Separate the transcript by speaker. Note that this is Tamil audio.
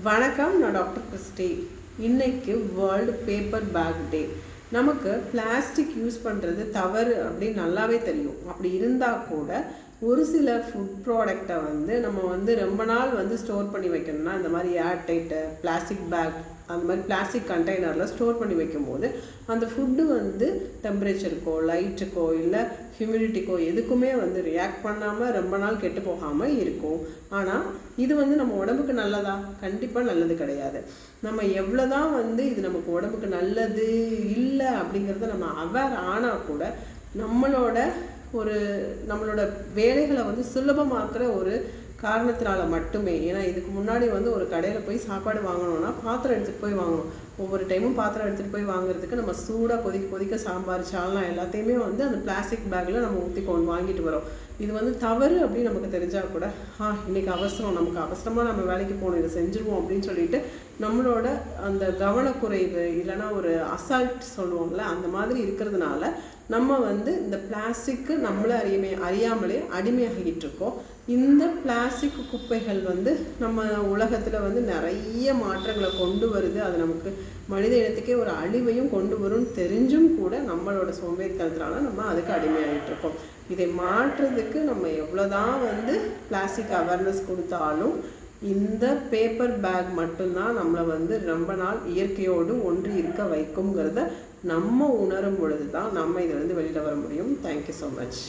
Speaker 1: வணக்கம், நான் டாக்டர் கிறிஸ்டி. இன்னைக்கு வேர்ல்டு பேப்பர் பேக் டே. நமக்கு பிளாஸ்டிக் யூஸ் பண்ணுறது தவறு அப்படின்னு நல்லாவே தெரியும். அப்படி இருந்தால் கூட ஒரு சில ஃபுட் ப்ராடக்டை நம்ம ரொம்ப நாள் ஸ்டோர் பண்ணி வைக்கணும்னா இந்த மாதிரி ஏர்டைட்டு பிளாஸ்டிக் பேக் அந்த மாதிரி பிளாஸ்டிக் கண்டெய்னரில் ஸ்டோர் பண்ணி வைக்கும்போது அந்த ஃபுட்டு டெம்பரேச்சருக்கோ லைட்டுக்கோ இல்லை ஹியூமிடிட்டிக்கோ எதுக்குமே ரியாக்ட் பண்ணாமல் ரொம்ப நாள் கெட்டு போகாமல் இருக்கும். ஆனால் இது நம்ம உடம்புக்கு நல்லதா? கண்டிப்பாக நல்லது கிடையாது. நம்ம எவ்வளோ தான் இது நமக்கு உடம்புக்கு நல்லது இல்லை அப்படிங்கிறத நம்ம அவேர் ஆனால் கூட நம்மளோட வேலைகளை சுலபமாக்குற ஒரு காரணத்தினால மட்டுமே. ஏன்னா இதுக்கு முன்னாடி ஒரு கடையில் போய் சாப்பாடு வாங்கணும்னா பாத்திரம் எடுத்துகிட்டு போய் வாங்கணும். ஒவ்வொரு டைமும் பாத்திரம் எடுத்துகிட்டு போய் வாங்குறதுக்கு நம்ம சூடாக கொதிக்க சாம்பார் சால்னா எல்லாத்தையுமே அந்த பிளாஸ்டிக் பேக்கில் நம்ம ஊற்றி வாங்கிட்டு வரோம். இது தவறு அப்படின்னு நமக்கு தெரிஞ்சால் கூட இன்றைக்கி நமக்கு அவசரமாக நம்ம வேலைக்கு போகணும், இதை செஞ்சுருவோம் அப்படின்னு சொல்லிட்டு நம்மளோட அந்த கவனக்குறைவு இல்லைன்னா ஒரு அசால்ட் சொல்லுவோம்ல, அந்த மாதிரி இருக்கிறதுனால நம்ம இந்த பிளாஸ்டிக்கு நம்மளை அறியாமலே அடிமையாகிட்டு இருக்கோம். இந்த பிளாஸ்டிக் குப்பைகள் நம்ம உலகத்தில் நிறைய மாற்றங்களை கொண்டு வருது. அது நமக்கு மனித இனத்துக்கே ஒரு அழிவையும் கொண்டு வரும்னு தெரிஞ்சும் கூட நம்மளோட சோம்பேறித்தனத்தினால நம்ம அதுக்கு அடிமையாகிட்டு இருக்கோம். இதை மாற்றுறதுக்கு நம்ம எவ்வளோதான் பிளாஸ்டிக் அவேர்னஸ் கொடுத்தாலும் இந்த பேப்பர் பேக் மட்டும்தான் நம்மளை ரொம்ப நாள் இயற்கையோடு ஒன்று இருக்க வைக்குங்கிறத நம்ம உணரும் பொழுது தான் நம்ம இதிலிருந்து வெளியில் வர முடியும். Thank you so much.